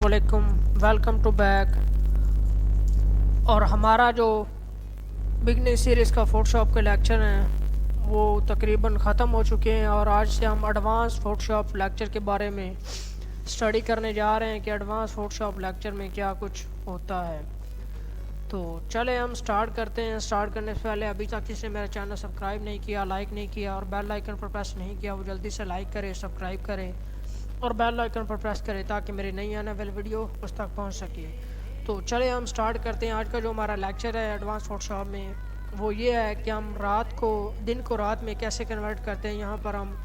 वालेकुम, welcome to back. और हमारा जो बिगनिंग सीरीज़ का फ़ोटोशॉप के लेक्चर हैं वो तकरीबन ख़त्म हो चुके हैं और आज से हम एडवांस फ़ोटोशॉप लेक्चर के बारे में स्टडी करने जा रहे हैं कि एडवांस फ़ोटोशॉप लेक्चर में क्या कुछ होता है। तो चले हम स्टार्ट करते हैं। स्टार्ट करने से पहले अभी तक किसी ने मेरा चैनल सब्सक्राइब नहीं किया, लाइक नहीं किया और बेल आइकन पर प्रेस नहीं किया, वो जल्दी से लाइक करे, सब्सक्राइब करे और बेल आइकन पर प्रेस करें ताकि मेरी नई आने वाली वीडियो उस तक पहुंच सके। तो चले हम स्टार्ट करते हैं। आज का जो हमारा लेक्चर है एडवांस फोटोशॉप में वो ये है कि हम दिन को रात में कैसे कन्वर्ट करते हैं। यहाँ पर हम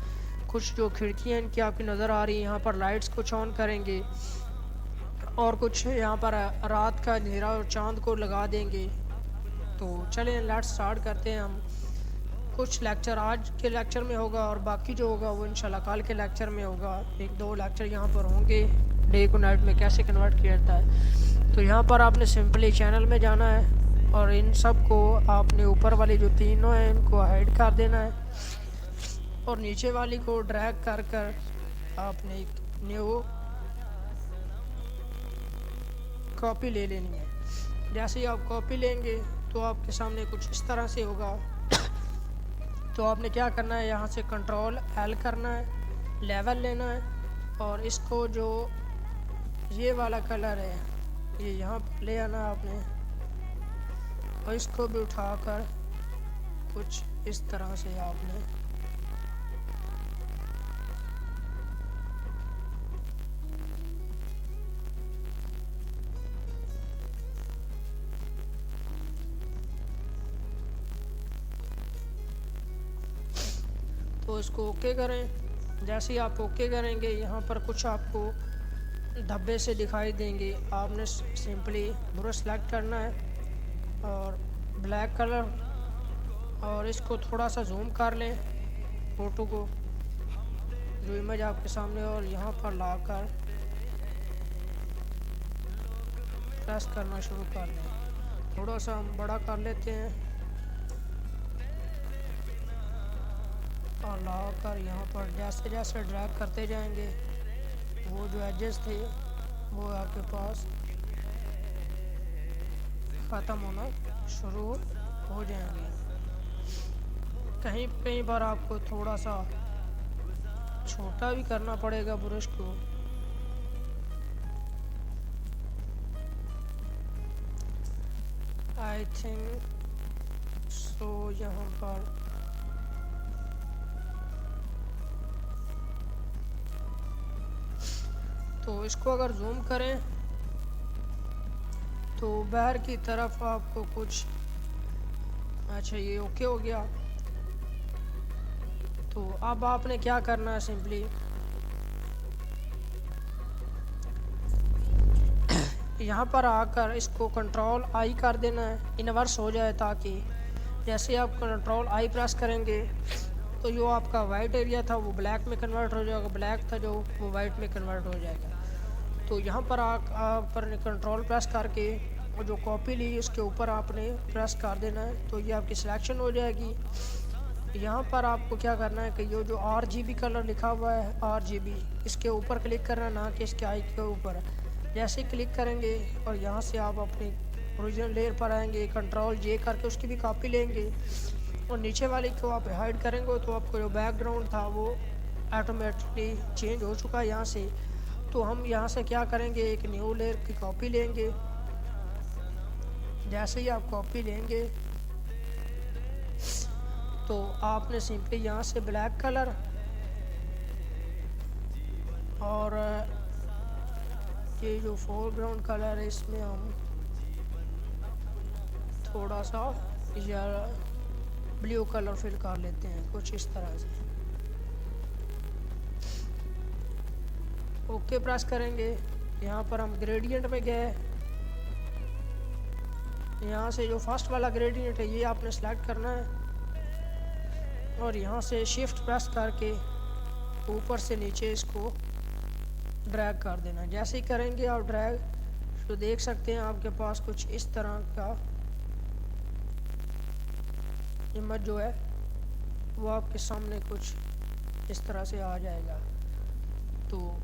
कुछ जो खिड़कियाँ इनकी आपकी नज़र आ रही हैं, यहाँ पर लाइट्स कुछ ऑन करेंगे और कुछ यहाँ पर रात का अंधेरा और चाँद को लगा देंगे। तो चलें लेट्स स्टार्ट करते हैं। हम कुछ लेक्चर आज के लेक्चर में होगा और बाकी जो होगा वो इंशाल्लाह कल के लेक्चर में होगा। एक दो लेक्चर यहाँ पर होंगे डे को नाइट में कैसे कन्वर्ट किया जाता है। तो यहाँ पर आपने सिंपली चैनल में जाना है और इन सब को आपने ऊपर वाली जो तीनों हैं इनको हाइड कर देना है और नीचे वाली को ड्रैग कर कर आपने एक न्यू कॉपी ले लेनी है। जैसे ही आप कॉपी लेंगे तो आपके सामने कुछ इस तरह से होगा। तो आपने क्या करना है, यहाँ से कंट्रोल एल करना है, लेवल लेना है और इसको जो ये वाला कलर है ये यहाँ पर ले आना आपने और इसको भी उठाकर कुछ इस तरह से आपने तो इसको ओके करें। जैसे ही आप ओके करेंगे यहाँ पर कुछ आपको धब्बे से दिखाई देंगे। आपने सिंपली ब्रश सेलेक्ट करना है और ब्लैक कलर और इसको थोड़ा सा जूम कर लें फ़ोटो को, जो इमेज आपके सामने, और यहाँ पर लाकर प्रेस करना शुरू कर दें। थोड़ा सा हम बड़ा कर लेते हैं और लाकर यहाँ पर जैसे जैसे ड्रैग करते जाएंगे वो जो एजेस थे वो आपके पास ख़त्म होना शुरू हो जाएंगे। कहीं पर आपको थोड़ा सा छोटा भी करना पड़ेगा ब्रश को। आई थिंक सो यहाँ पर तो इसको अगर जूम करें तो बाहर की तरफ आपको कुछ, अच्छा ये ओके हो गया। तो अब आपने क्या करना है, सिंपली यहाँ पर आकर इसको कंट्रोल आई कर देना है, इन्वर्स हो जाए, ताकि जैसे आप कंट्रोल आई प्रेस करेंगे तो जो आपका वाइट एरिया था वो ब्लैक में कन्वर्ट हो जाएगा, ब्लैक था जो वो वाइट में कन्वर्ट हो जाएगा। तो यहाँ पर आप पर कंट्रोल प्रेस करके और जो कॉपी ली उसके ऊपर आपने प्रेस कर देना है तो ये आपकी सिलेक्शन हो जाएगी। यहाँ पर आपको क्या करना है कि ये जो RGB कलर लिखा हुआ है RGB, इसके ऊपर क्लिक करना, ना कि इसके आई के ऊपर। जैसे ही क्लिक करेंगे और यहाँ से आप अपनी ओरिजिनल लेयर पर आएंगे, कंट्रोल J करके उसकी भी कॉपी लेंगे और नीचे वाले को आप हाइड करेंगे तो आपको जो बैकग्राउंड था वो ऑटोमेटिकली चेंज हो चुका है यहाँ से। तो हम यहाँ से क्या करेंगे, एक न्यू लेयर की कॉपी लेंगे। जैसे ही आप कॉपी लेंगे तो आपने सिंपली यहाँ से ब्लैक कलर और ये जो फोरग्राउंड कलर है इसमें हम थोड़ा सा या ब्लू कलर फिल कर लेते हैं कुछ इस तरह से। ओके प्रेस करेंगे। यहाँ पर हम ग्रेडियंट में गए, यहाँ से जो फर्स्ट वाला ग्रेडियंट है ये आपने सेलेक्ट करना है और यहाँ से शिफ्ट प्रेस करके ऊपर से नीचे इसको ड्रैग कर देना। जैसे ही करेंगे आप ड्रैग तो देख सकते हैं आपके पास कुछ इस तरह का इमेज जो है वो आपके सामने कुछ इस तरह से आ जाएगा। तो